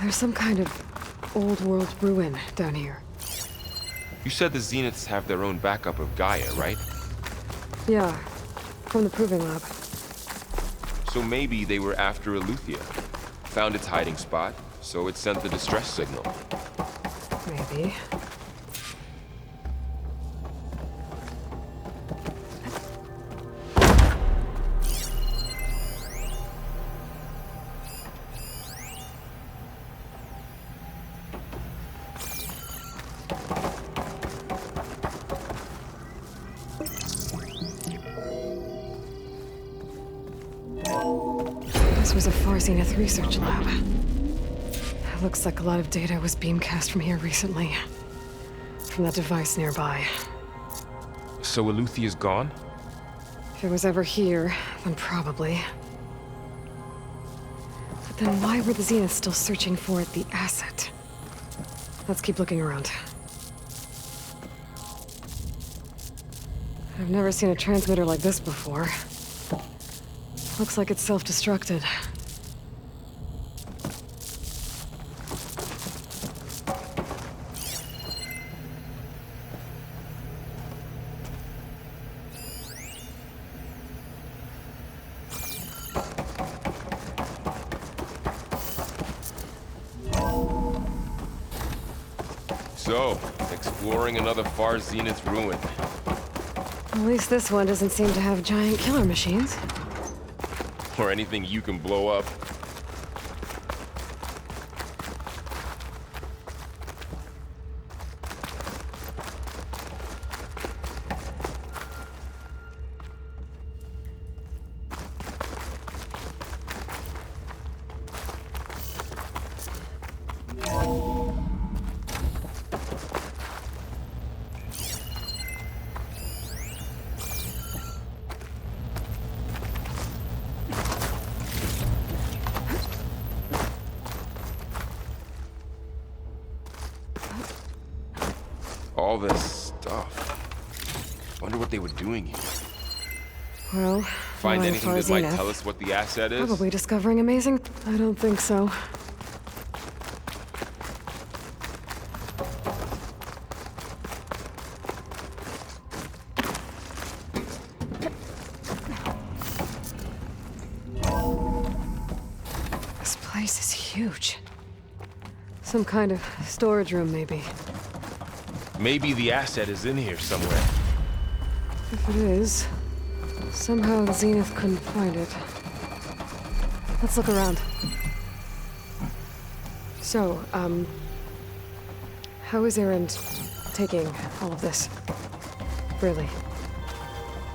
There's some kind of old world ruin down here. You said the Zeniths have their own backup of Gaia, right? Yeah, from the proving lab. So maybe they were after Eleuthia. Found its hiding spot, so it sent the distress signal. Maybe. This was a Far Zenith research lab. It looks like a lot of data was beamcast from here recently. From that device nearby. So Eleuthia's gone? If it was ever here, then probably. But then why were the Zeniths still searching for the asset? Let's keep looking around. I've never seen a transmitter like this before. Looks like it's self-destructed. So, exploring another Far Zenith ruin. At least this one doesn't seem to have giant killer machines. Or anything you can blow up. All this stuff. Wonder what they were doing here. Well, Find knowing anything Far that might Zenith, tell us what the asset is? probably discovering amazing. I don't think so. This place is huge. Some kind of storage room, maybe. Maybe the asset is in here somewhere. If it is, somehow the Zenith couldn't find it. Let's look around. So, how is Erend taking all of this? Really?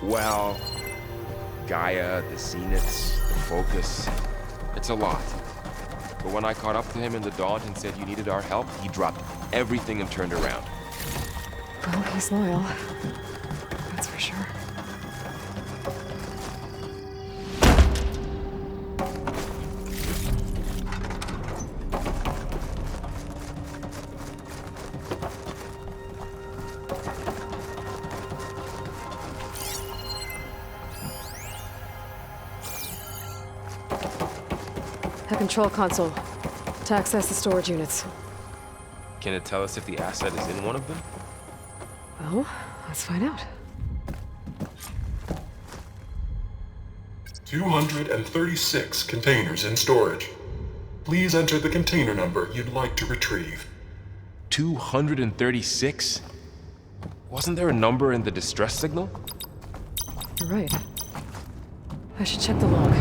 Well, Gaia, the Zeniths, the Focus. It's a lot. But when I caught up to him in the Daunt and said you needed our help, he dropped everything and turned around. Well, he's loyal. That's for sure. A control console to access the storage units. Can it tell us if the asset is in one of them? Well, let's find out. 236 containers in storage. Please enter the container number you'd like to retrieve. 236? Wasn't there a number in the distress signal? You're right. I should check the log.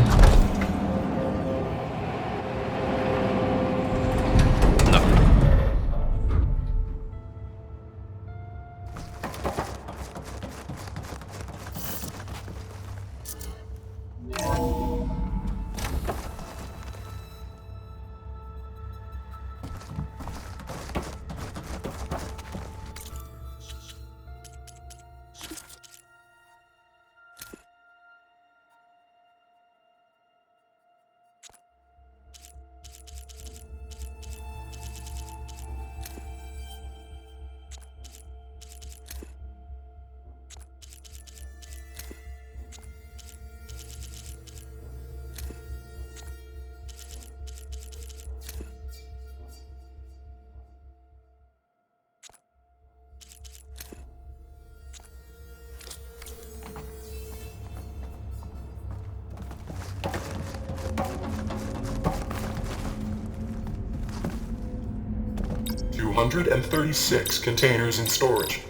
236 containers in storage.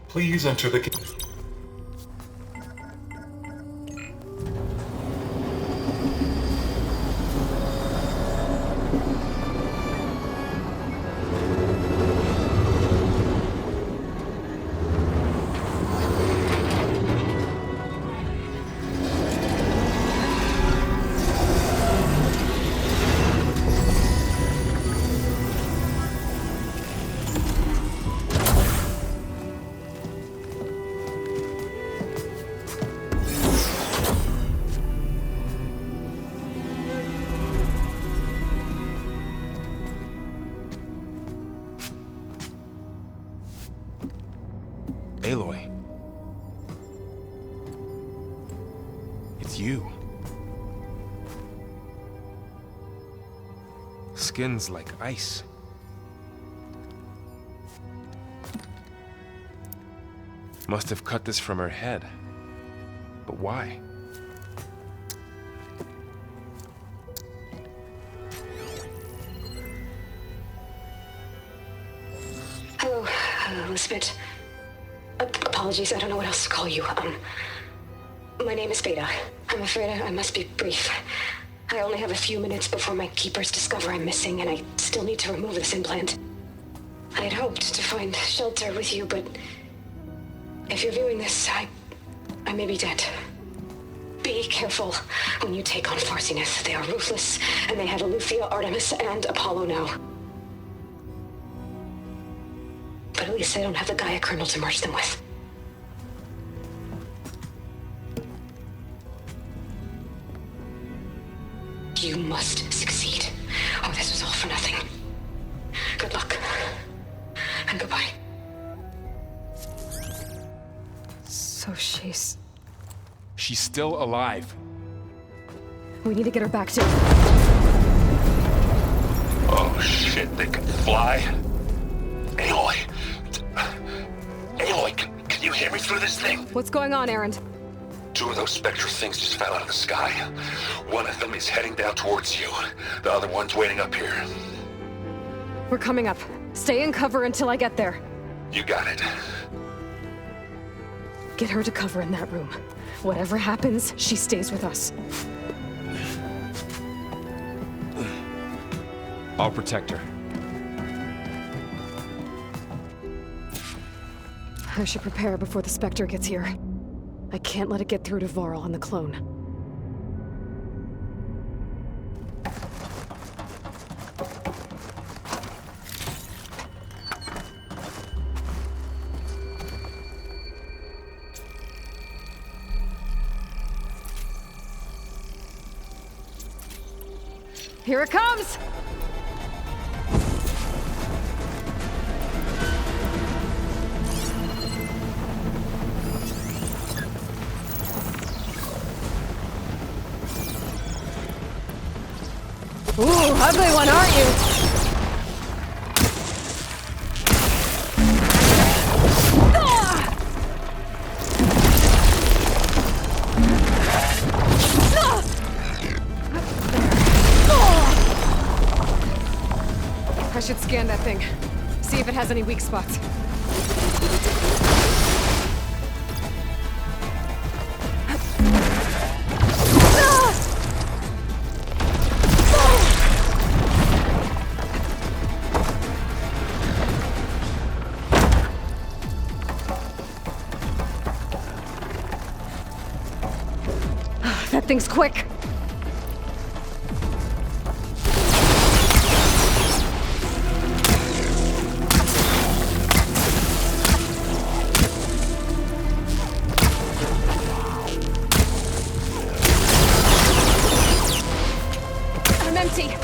Please enter the... Aloy. It's you. Skin's like ice. Must have cut this from her head. But why? Hello, Elizabeth. Apologies, I don't know what else to call you. My name is Beta. I'm afraid I must be brief. I only have a few minutes before my keepers discover I'm missing, and I still need to remove this implant. I had hoped to find shelter with you, but if you're viewing this, I may be dead. Be careful when you take on Farsiness. They are ruthless, and they have Eleuthia, Artemis, and Apollo now. But at least I don't have the Gaia kernel to merge them with. You must succeed, or this was all for nothing. Good luck. And goodbye. So she's still alive. We need to get her back to... Oh shit, they can fly? Aloy! Aloy, can you hear me through this thing? What's going on, Aaron? Two of those spectral things just fell out of the sky. One of them is heading down towards you. The other one's waiting up here. We're coming up. Stay in cover until I get there. You got it. Get her to cover in that room. Whatever happens, she stays with us. I'll protect her. I should prepare before the Spectre gets here. I can't let it get through to Varl and the clone. Here it comes! Ooh, ugly one, aren't you? I should scan that thing. See if it has any weak spots. That thing's quick. I'm empty.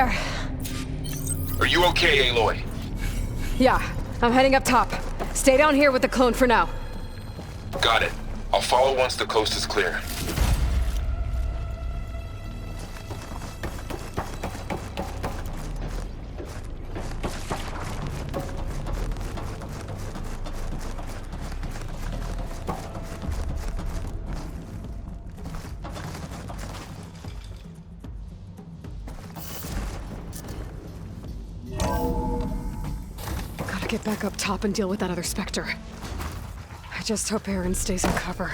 there. Are you okay, Aloy? Yeah, I'm heading up top. Stay down here with the clone for now. Got it. I'll follow once the coast is clear. Gotta get back up top and deal with that other Spectre. I just hope Aaron stays in cover.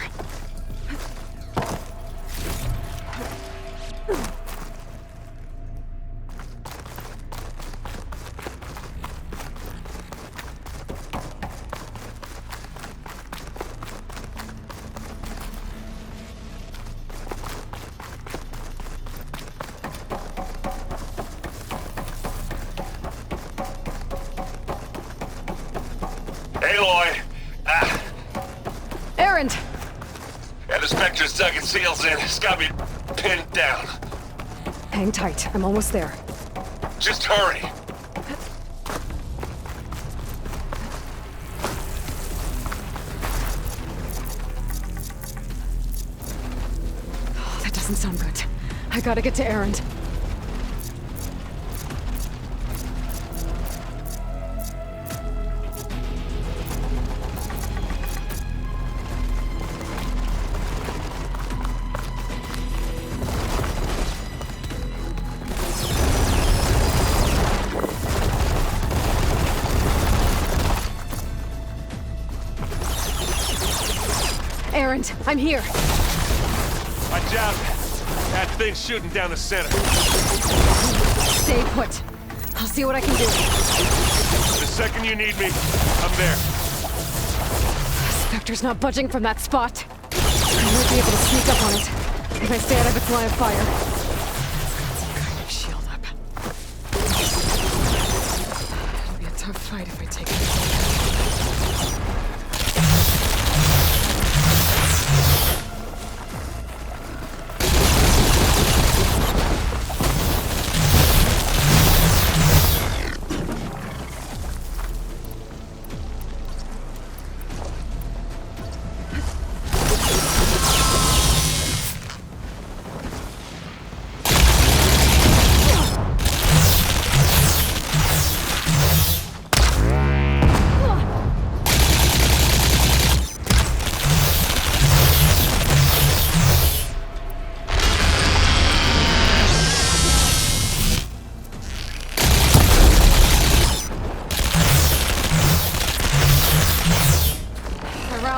Aloy! Aaron! And the Spectre's dug its heels in. It's got me pinned down. Hang tight, I'm almost there. Just hurry. Oh, that doesn't sound good. I gotta get to Aaron. Aaron, I'm here. Watch out! That thing's shooting down the center. Stay put. I'll see what I can do. The second you need me, I'm there. Spectre's not budging from that spot. I might be able to sneak up on it if I stay out of its line of fire. It's got some kind of shield up. It'll be a tough fight if I take it.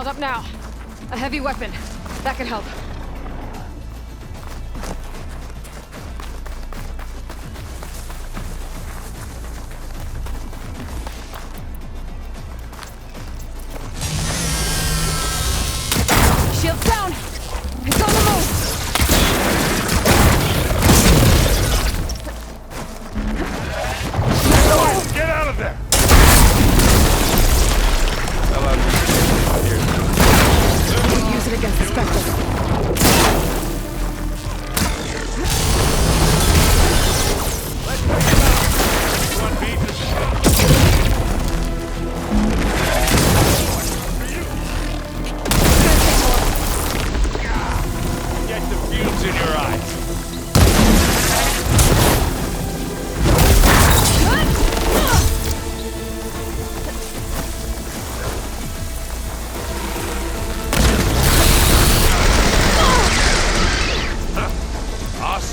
Up now. A heavy weapon. That could help. Shield's down! It's on the move! Get out of there! Use it against the Spectre. Get the fumes in your eyes.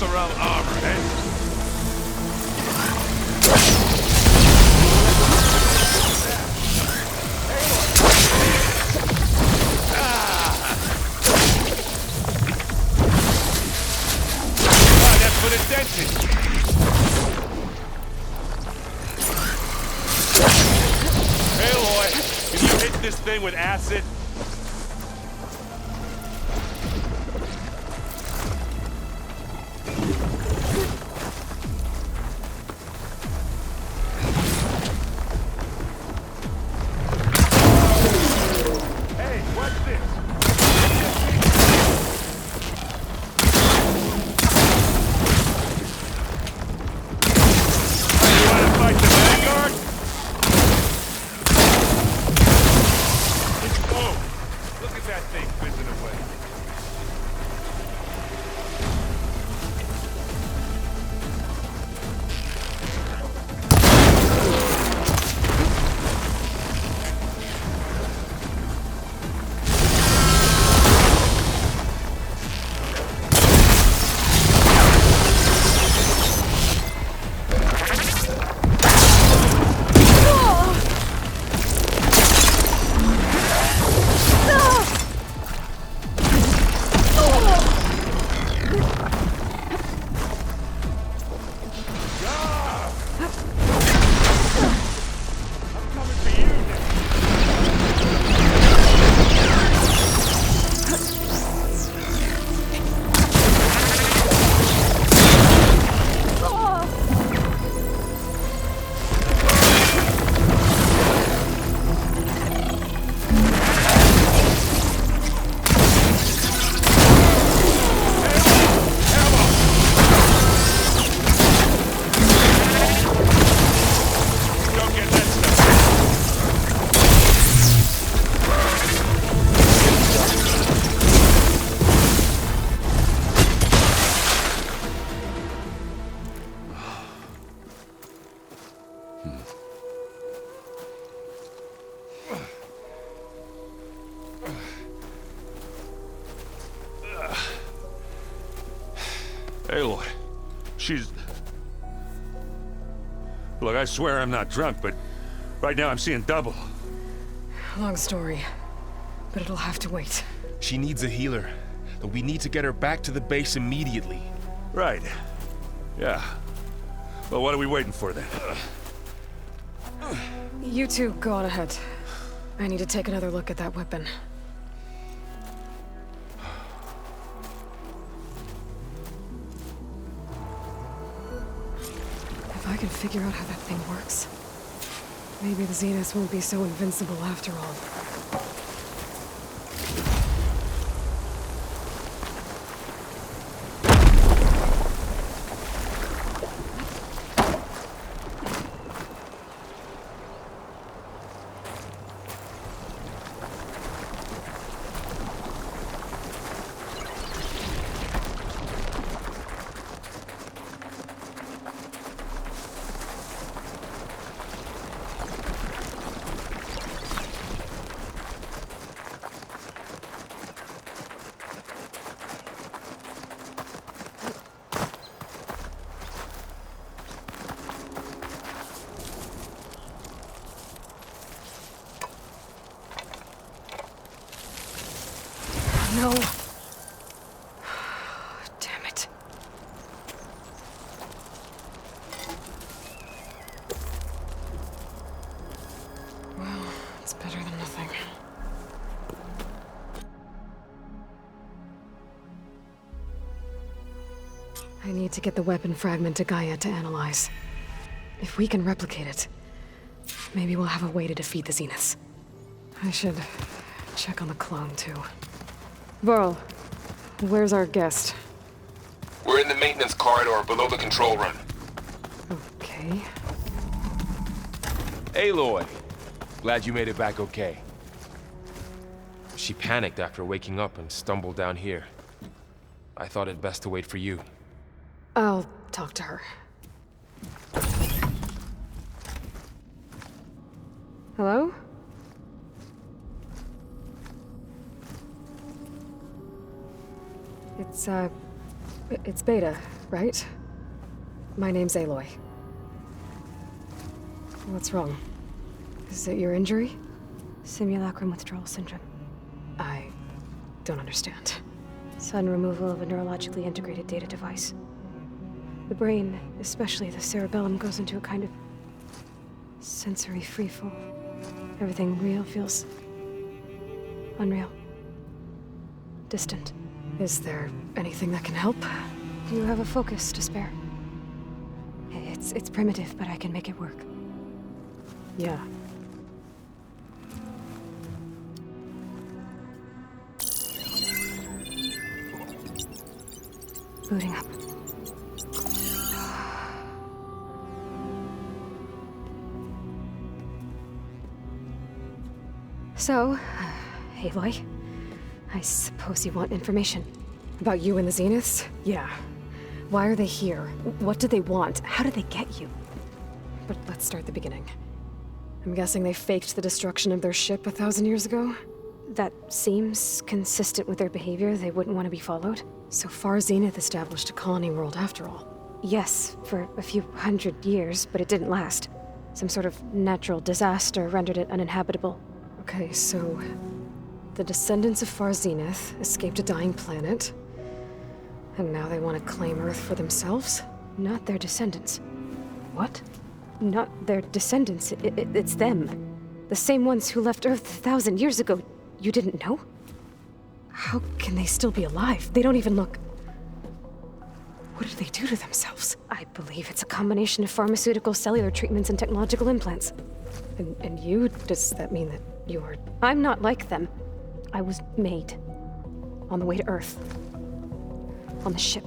Around armor, eh? That's what it dented. Hey, Aloy, can you hit this thing with acid? Right, the Vanguard? Whoa! Look at that thing whizzing away. Aloy, she's... Look, I swear I'm not drunk, but right now I'm seeing double. Long story, but it'll have to wait. She needs a healer, but we need to get her back to the base immediately. Right. Yeah. Well, what are we waiting for then? You two go on ahead. I need to take another look at that weapon. If I can figure out how that thing works, maybe the Zeniths won't be so invincible after all. No. Damn it. Well, it's better than nothing. I need to get the weapon fragment to Gaia to analyze. If we can replicate it, maybe we'll have a way to defeat the Zeniths. I should check on the clone, too. Varl, where's our guest? We're in the maintenance corridor below the control room. Okay. Aloy! Glad you made it back okay. She panicked after waking up and stumbled down here. I thought it best to wait for you. I'll talk to her. Hello? It's Beta, right? My name's Aloy. What's wrong? Is it your injury? Simulacrum withdrawal syndrome. I don't understand. Sudden removal of a neurologically integrated data device. The brain, especially the cerebellum, goes into a kind of sensory freefall. Everything real feels unreal. Distant. Is there anything that can help? Do you have a focus to spare? It's primitive, but I can make it work. Yeah. Booting up. So, Aloy, I suppose you want information. About you and the Zeniths? Yeah. Why are they here? What do they want? How did they get you? But let's start the beginning. I'm guessing they faked the destruction of their ship 1,000 years ago? That seems consistent with their behavior. They wouldn't want to be followed. So far, Zenith established a colony world after all. Yes, for a few hundred years, but it didn't last. Some sort of natural disaster rendered it uninhabitable. Okay, so the descendants of Far Zenith escaped a dying planet, and now they want to claim Earth for themselves? Not their descendants. What? Not their descendants. It's them. The same ones who left Earth 1,000 years ago. You didn't know? How can they still be alive? They don't even look... What did they do to themselves? I believe it's a combination of pharmaceutical, cellular treatments, and technological implants. And you? Does that mean that you are... I'm not like them. I was made. On the way to Earth. On the ship.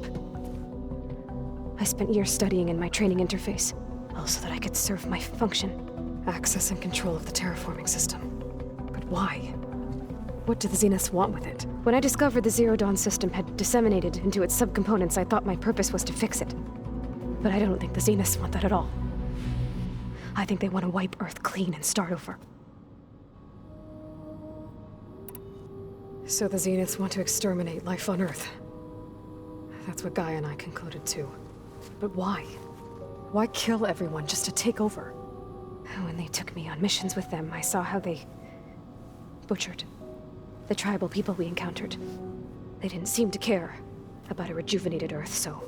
I spent years studying in my training interface, all so that I could serve my function. Access and control of the terraforming system. But why? What do the Zeniths want with it? When I discovered the Zero Dawn system had disseminated into its subcomponents, I thought my purpose was to fix it. But I don't think the Zeniths want that at all. I think they want to wipe Earth clean and start over. So the Zeniths want to exterminate life on Earth. That's what Gaia and I concluded too. But why? Why kill everyone just to take over? When they took me on missions with them, I saw how they butchered the tribal people we encountered. They didn't seem to care about a rejuvenated Earth, so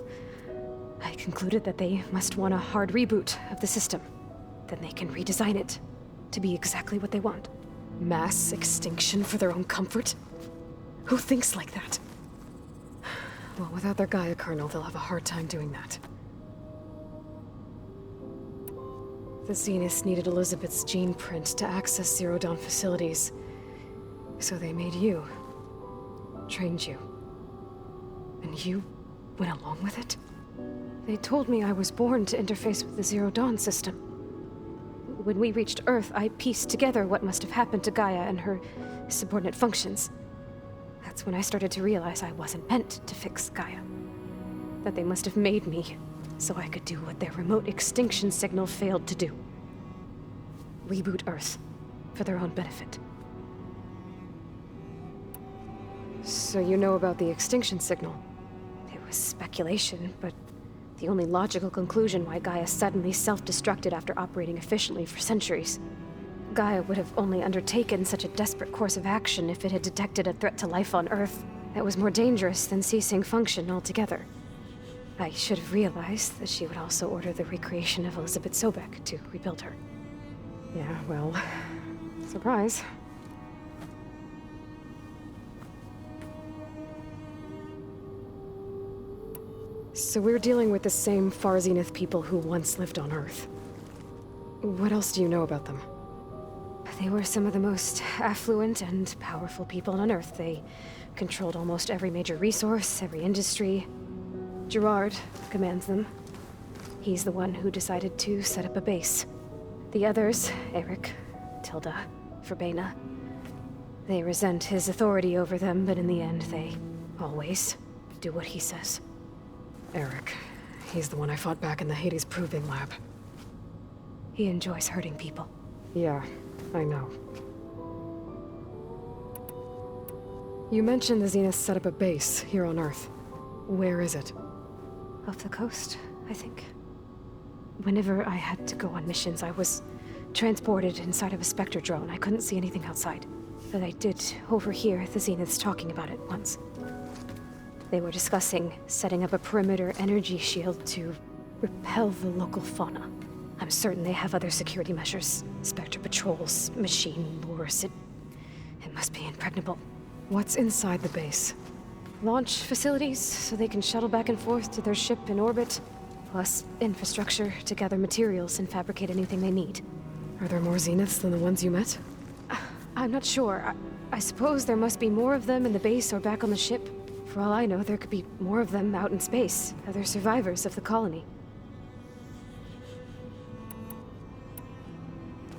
I concluded that they must want a hard reboot of the system. Then they can redesign it to be exactly what they want. Mass extinction for their own comfort? Who thinks like that? Well, without their Gaia kernel, they'll have a hard time doing that. The Zeniths needed Elizabeth's gene print to access Zero Dawn facilities. So they made you. Trained you. And you went along with it? They told me I was born to interface with the Zero Dawn system. When we reached Earth, I pieced together what must have happened to Gaia and her subordinate functions. That's when I started to realize I wasn't meant to fix Gaia. That they must have made me so I could do what their remote extinction signal failed to do. Reboot Earth for their own benefit. So you know about the extinction signal? It was speculation, but the only logical conclusion why Gaia suddenly self-destructed after operating efficiently for centuries. Gaia would have only undertaken such a desperate course of action if it had detected a threat to life on Earth that was more dangerous than ceasing function altogether. I should have realized that she would also order the recreation of Elizabeth Sobek to rebuild her. Yeah, well, surprise. So we're dealing with the same Far Zenith people who once lived on Earth. What else do you know about them? They were some of the most affluent and powerful people on Earth. They controlled almost every major resource, every industry. Gerard commands them. He's the one who decided to set up a base. The others, Eric, Tilda, Verbena, they resent his authority over them, but in the end, they always do what he says. Eric. He's the one I fought back in the Hades Proving Lab. He enjoys hurting people. Yeah, I know. You mentioned the Zeniths set up a base here on Earth. Where is it? Off the coast, I think. Whenever I had to go on missions, I was transported inside of a Spectre drone. I couldn't see anything outside. But I did overhear the Zeniths talking about it once. They were discussing setting up a perimeter energy shield to repel the local fauna. I'm certain they have other security measures. Spectre patrols, machine lures. It must be impregnable. What's inside the base? Launch facilities, so they can shuttle back and forth to their ship in orbit. Plus infrastructure to gather materials and fabricate anything they need. Are there more Zeniths than the ones you met? I'm not sure. I suppose there must be more of them in the base or back on the ship. For all I know, there could be more of them out in space, other survivors of the colony.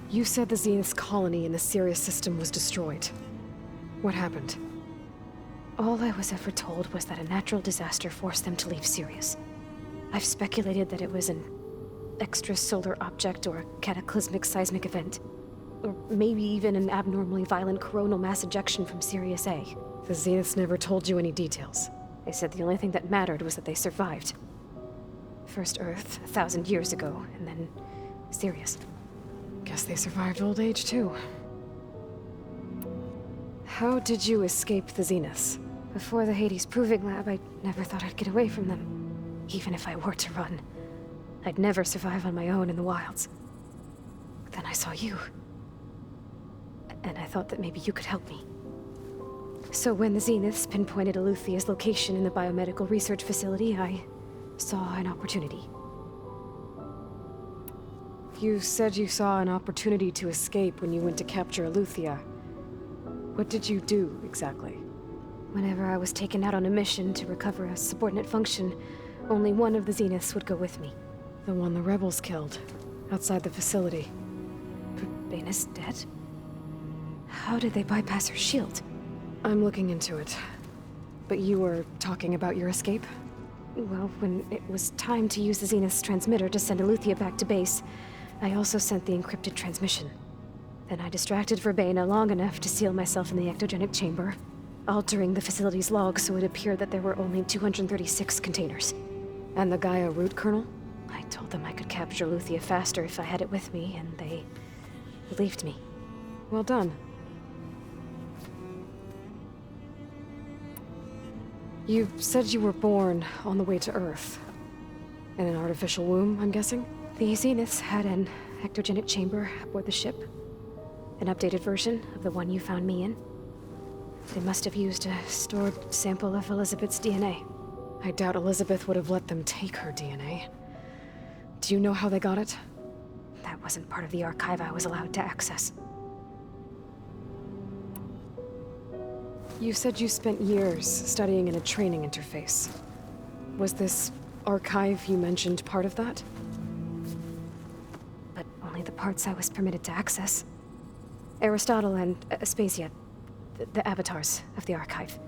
You said the Zenith's colony in the Sirius system was destroyed. What happened? All I was ever told was that a natural disaster forced them to leave Sirius. I've speculated that it was an extrasolar object or a cataclysmic seismic event. Or maybe even an abnormally violent coronal mass ejection from Sirius A. The Zeniths never told you any details. They said the only thing that mattered was that they survived. First Earth, 1,000 years ago, and then Sirius. Guess they survived old age, too. How did you escape the Zeniths? Before the Hades Proving Lab, I never thought I'd get away from them. Even if I were to run. I'd never survive on my own in the wilds. Then I saw you. And I thought that maybe you could help me. So when the Zeniths pinpointed Eluthia's location in the biomedical research facility, I saw an opportunity. You said you saw an opportunity to escape when you went to capture Eluthia. What did you do, exactly? Whenever I was taken out on a mission to recover a subordinate function, only one of the Zeniths would go with me. The one the rebels killed, outside the facility. But Baina's dead? How did they bypass her shield? I'm looking into it. But you were talking about your escape? Well, when it was time to use the Zenith's transmitter to send Eluthia back to base, I also sent the encrypted transmission. Then I distracted Verbena long enough to seal myself in the ectogenic chamber, altering the facility's log so it appeared that there were only 236 containers. And the Gaia root kernel? I told them I could capture Eluthia faster if I had it with me, and they believed me. Well done. You said you were born on the way to Earth. In an artificial womb, I'm guessing? The Zeniths had an ectogenic chamber aboard the ship. An updated version of the one you found me in. They must have used a stored sample of Elizabeth's DNA. I doubt Elizabeth would have let them take her DNA. Do you know how they got it? That wasn't part of the archive I was allowed to access. You said you spent years studying in a training interface. Was this archive you mentioned part of that? But only the parts I was permitted to access. Aristotle and Aspasia, the avatars of the archive,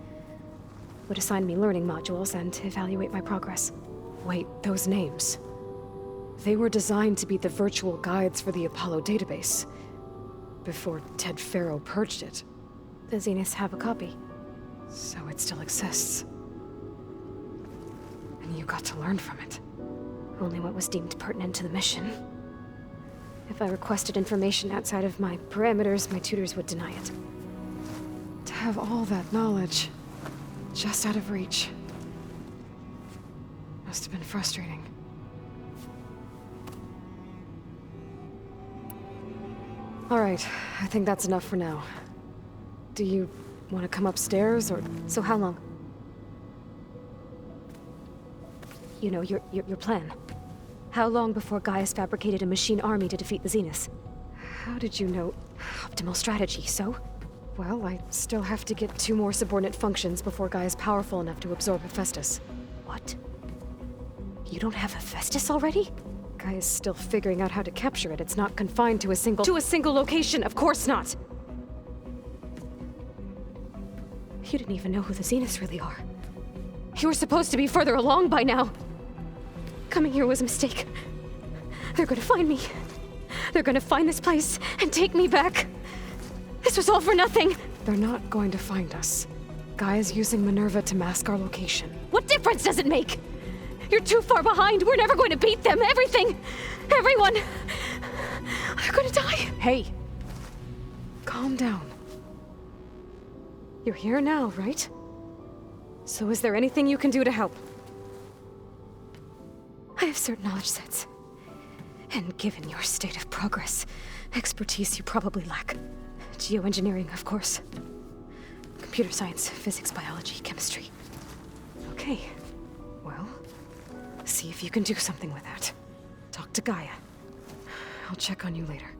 would assign me learning modules and evaluate my progress. Wait, those names. They were designed to be the virtual guides for the Apollo database. Before Ted Faro purged it. The Zeniths have a copy. So it still exists. And you got to learn from it. Only what was deemed pertinent to the mission. If I requested information outside of my parameters, my tutors would deny it. To have all that knowledge, just out of reach. Must have been frustrating. All right, I think that's enough for now. Do you want to come upstairs, or...? So how long? You know, your plan. How long before Gaius fabricated a machine army to defeat the Zeniths? How did you know? Optimal strategy, so? Well, I still have to get 2 more subordinate functions before Gaia's powerful enough to absorb Hephaestus. What? You don't have Hephaestus already? Gaia's still figuring out how to capture it. It's not confined to a single location, of course not! You didn't even know who the Zeniths really are. You were supposed to be further along by now. Coming here was a mistake. They're gonna find me. They're gonna find this place and take me back. This was all for nothing. They're not going to find us. Gaia's using Minerva to mask our location. What difference does it make? You're too far behind. We're never going to beat them. Everything. Everyone. They're gonna die. Hey. Calm down. You're here now, right? So is there anything you can do to help? I have certain knowledge sets. And given your state of progress, expertise you probably lack. Geoengineering, of course. Computer science, physics, biology, chemistry. Okay. Well, see if you can do something with that. Talk to Gaia. I'll check on you later.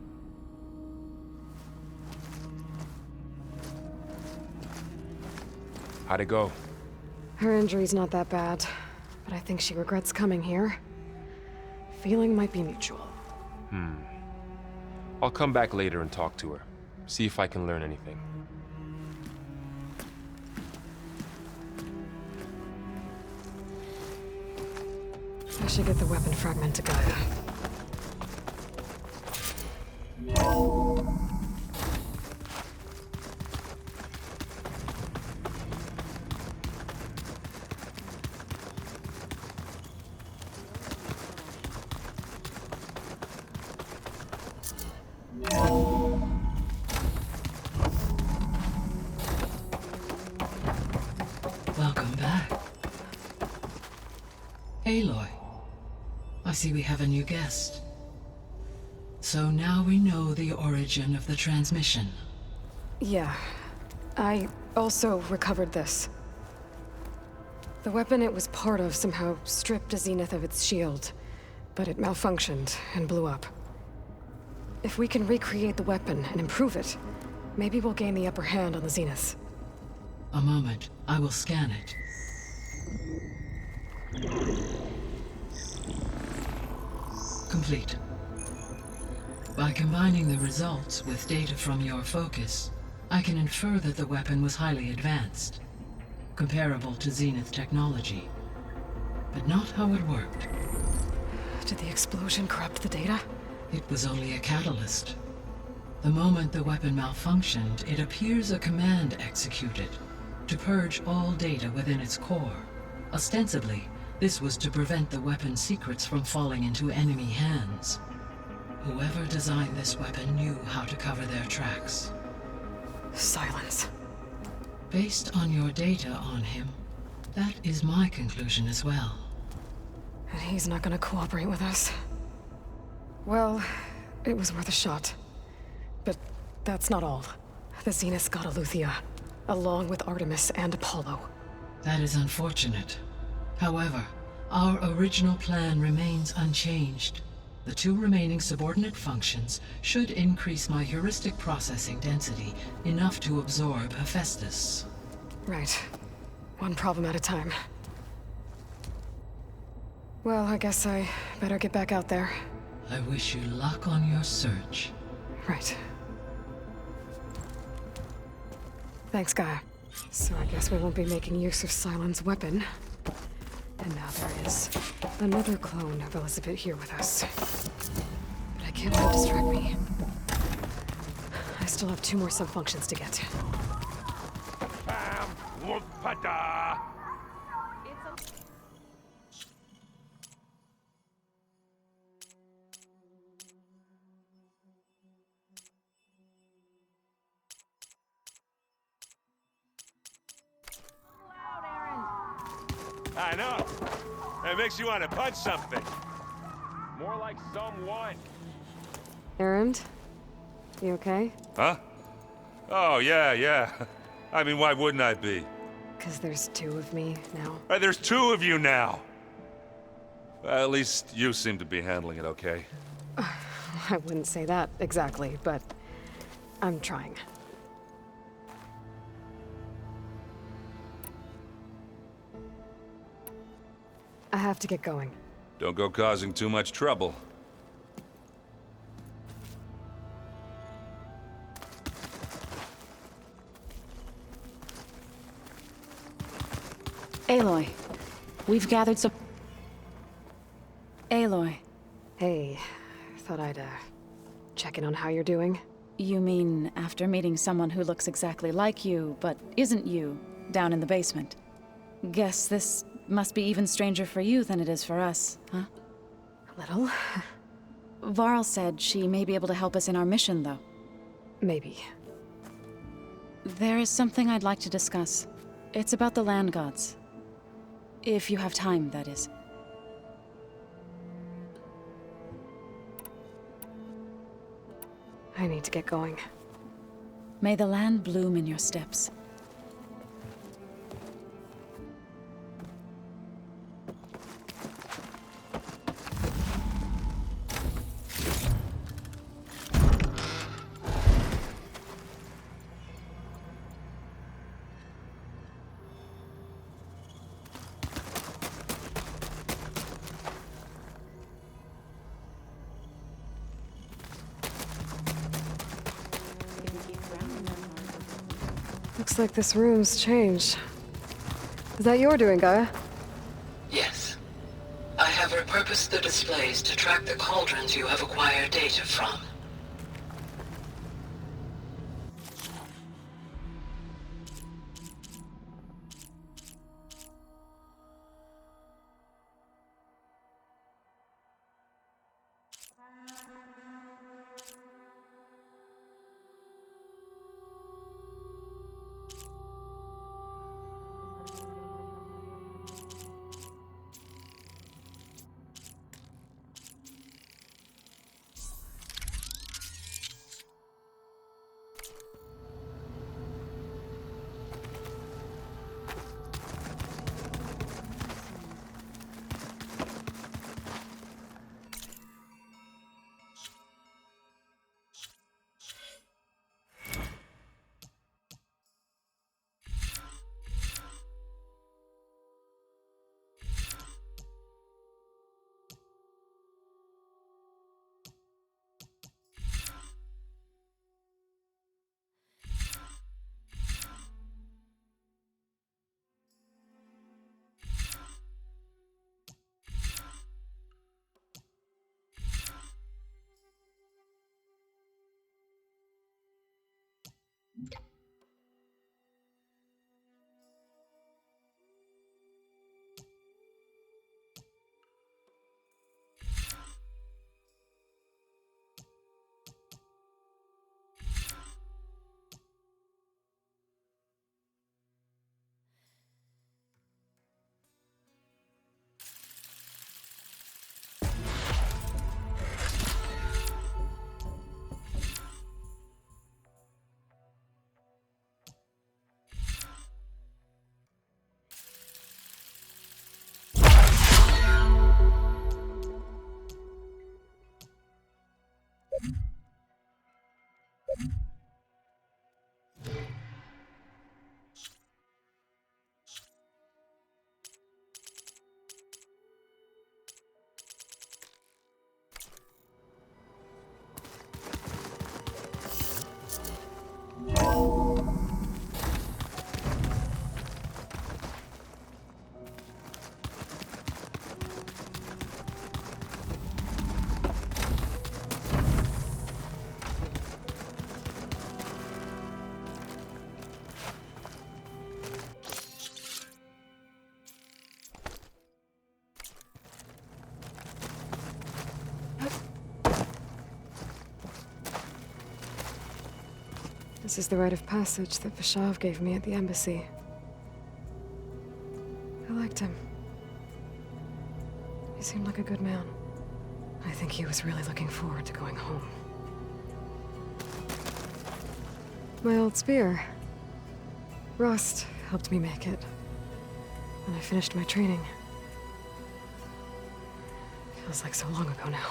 How'd it go? Her injury's not that bad, but I think she regrets coming here. Feeling might be mutual. I'll come back later and talk to her. See if I can learn anything. I should get the weapon fragment to Gaia. Welcome back. Aloy, I see we have a new guest. So now we know the origin of the transmission. Yeah. I also recovered this. The weapon it was part of somehow stripped a Zenith of its shield, but it malfunctioned and blew up. If we can recreate the weapon and improve it, maybe we'll gain the upper hand on the Zeniths. A moment, I will scan it. Complete. By combining the results with data from your focus, I can infer that the weapon was highly advanced, comparable to Zenith technology, but not how it worked. Did the explosion corrupt the data? It was only a catalyst. The moment the weapon malfunctioned, it appears a command executed to purge all data within its core. Ostensibly, this was to prevent the weapon's secrets from falling into enemy hands. Whoever designed this weapon knew how to cover their tracks. Silence. Based on your data on him, that is my conclusion as well. And he's not gonna cooperate with us. Well, it was worth a shot. But that's not all. The Zeniths got Aletheia, along with Artemis and Apollo. That is unfortunate. However, our original plan remains unchanged. The two remaining subordinate functions should increase my heuristic processing density enough to absorb Hephaestus. Right. One problem at a time. Well, I guess I better get back out there. I wish you luck on your search. Right. Thanks, Gaia. So I guess we won't be making use of Cylon's weapon. And now there is another clone of Elizabeth here with us. But I can't let it distract me. I still have 2 more subfunctions to get. Bam! Whoop-a-da! I know. It makes you want to punch something. More like someone. Errand? You okay? Huh? Oh, yeah. I mean, why wouldn't I be? 'Cause there's 2 of me now. There's 2 of you now. At least you seem to be handling it okay. I wouldn't say that exactly, but I'm trying. I have to get going. Don't go causing too much trouble. Aloy, we've gathered some... Aloy, Hey, thought I'd, check in on how you're doing. you mean after meeting someone who looks exactly like you, but isn't you, down in the basement? Guess this must be even stranger for you than it is for us, huh? A little. Varl said she may be able to help us in our mission, though. Maybe. There is something I'd like to discuss. It's about the land gods. If you have time, that is. I need to get going. May the land bloom in your steps. Looks like this room's changed. Is that your doing, Gaia? Yes. I have repurposed the displays to track the cauldrons you have acquired data from. This is the rite of passage that Vashav gave me at the embassy. I liked him. He seemed like a good man. I think he was really looking forward to going home. My old spear. Rust helped me make it. When I finished my training. Feels like so long ago now.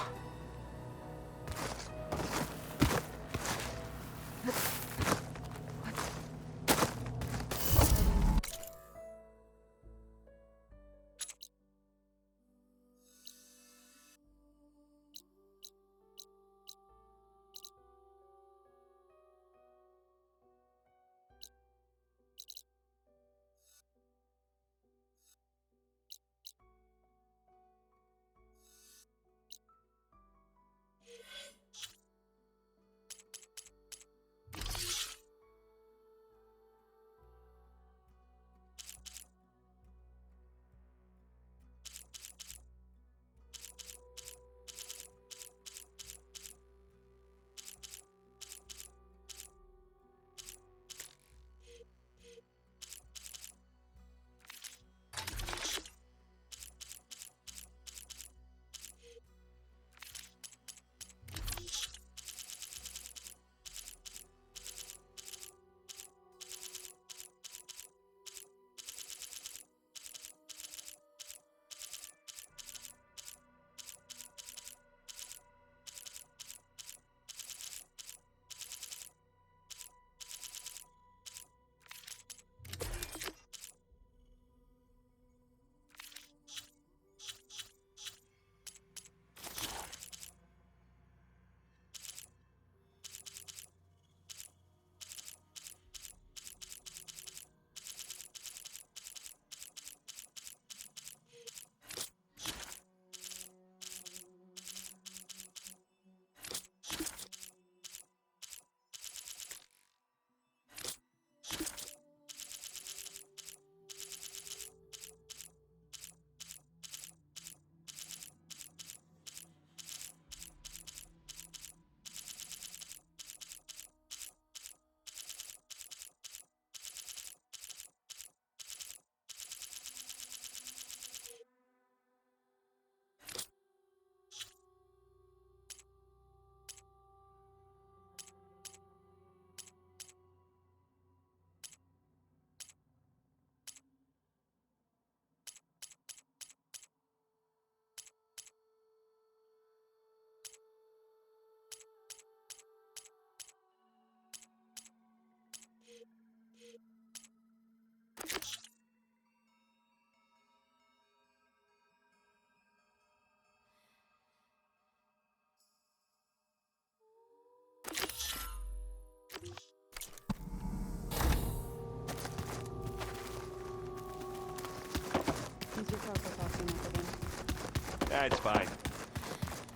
It's fine.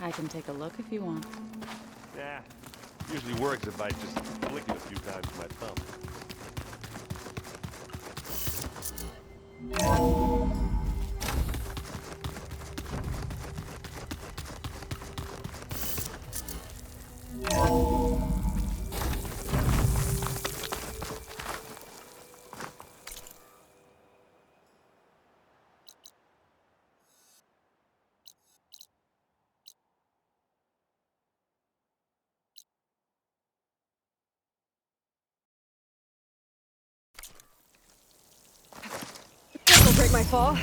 I can take a look if you want. Yeah. Usually works if I just flick it a few times with my thumb. This will break my fall.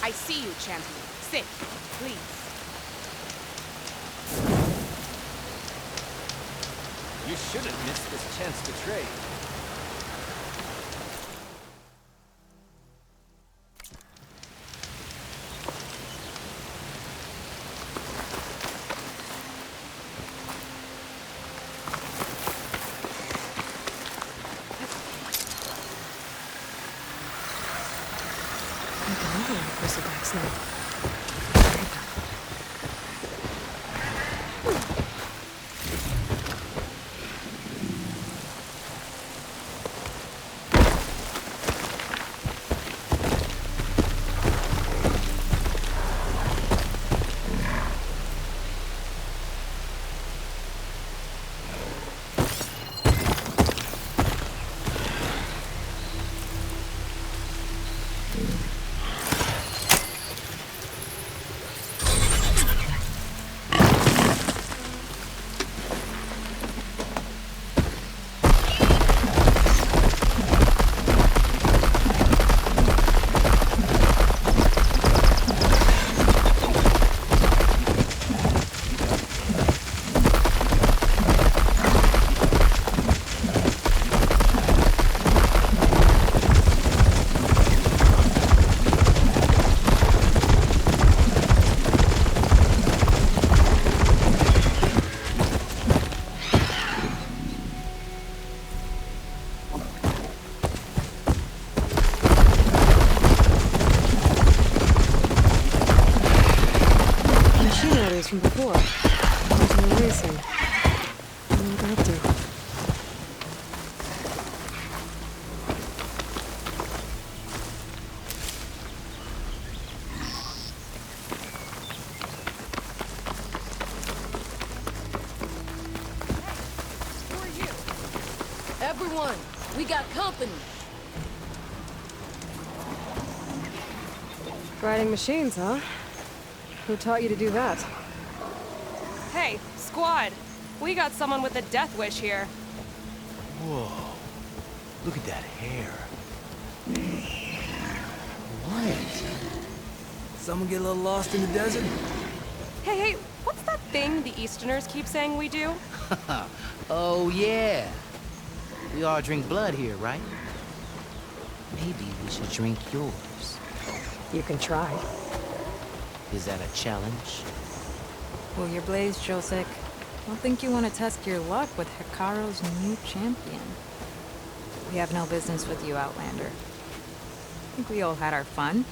I see you, champion. Sit, please. You shouldn't miss this chance to trade. Crucifix now. From before. Onto racing. What are we up to? Who are you? Everyone, we got company. Riding machines, huh? Who taught you to do that? Hey, squad. We got someone with a death wish here. Whoa. Look at that hair. What? Someone get a little lost in the desert? Hey, what's that thing the Easterners keep saying we do? Oh, yeah. We all drink blood here, right? Maybe we should drink yours. You can try. Is that a challenge? Well, your blaze, Josek. I don't think you want to test your luck with Hikaru's new champion. We have no business with you, Outlander. I think we all had our fun.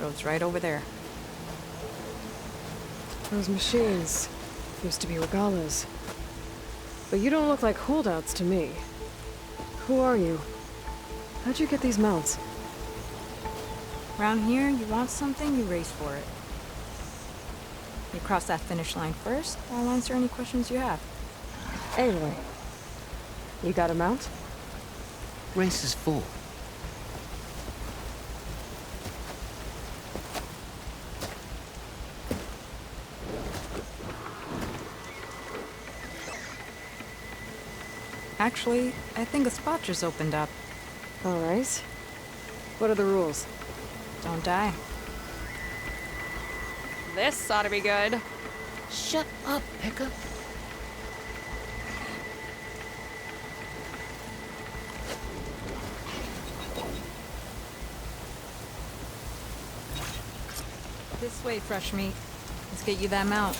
Road's right over there. Those machines used to be regalas. But you don't look like holdouts to me. Who are you? How'd you get these mounts? Around here, you want something, you race for it. You cross that finish line first, I'll answer any questions you have. Anyway, you got a mount? Race is full. Actually, I think a spot just opened up. All right. What are the rules? Don't die. This ought to be good. Shut up, Pekka. This way, fresh meat. Let's get you that mount.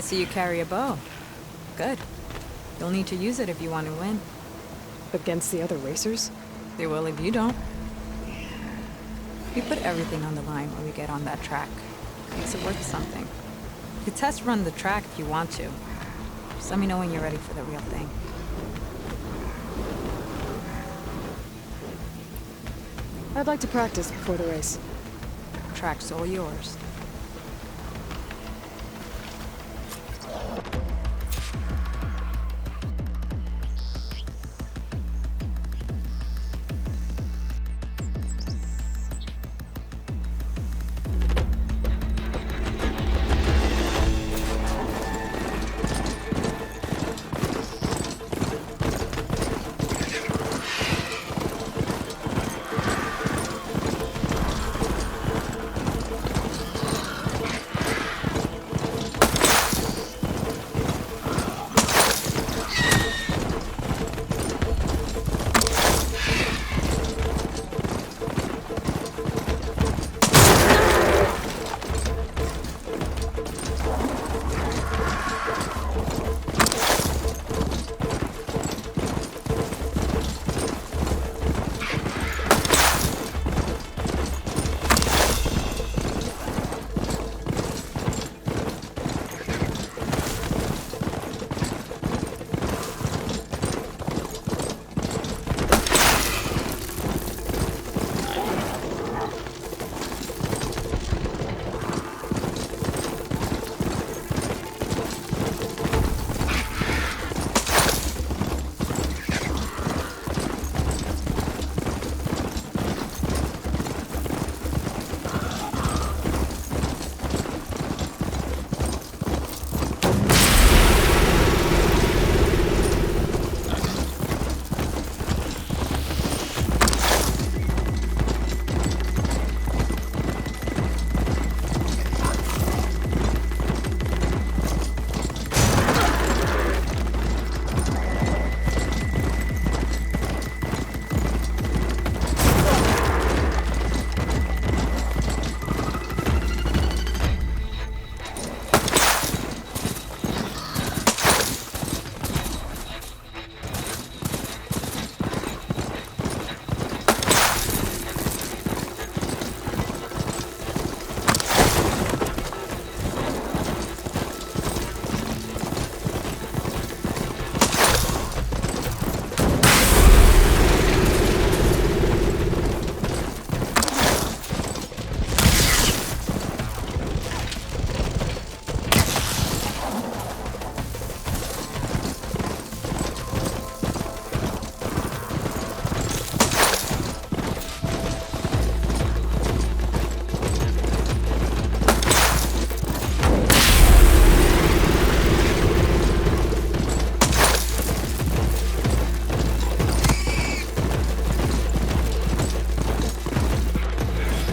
I see you carry a bow. Good. You'll need to use it if you want to win. Against the other racers? They will if you don't. We put everything on the line when we get on that track. Makes it worth something. You could test run the track if you want to. Just let me know when you're ready for the real thing. I'd like to practice before the race. Track's all yours.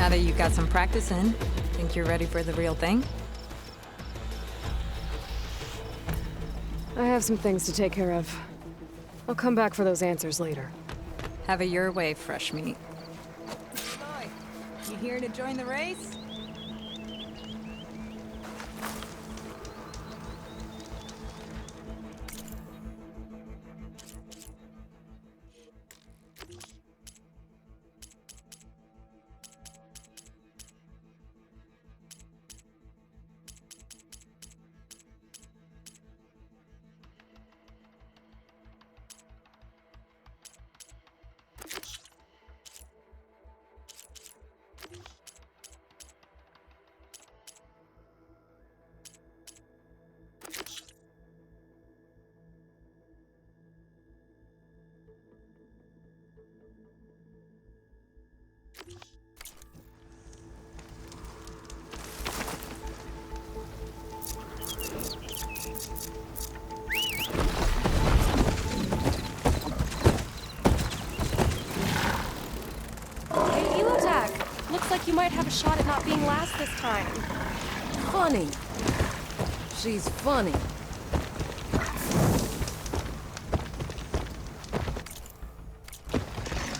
Now that you've got some practice in, think you're ready for the real thing? I have some things to take care of. I'll come back for those answers later. Have it your way, fresh meat. Boy, you here to join the race? You might have a shot at not being last this time. Funny. She's funny.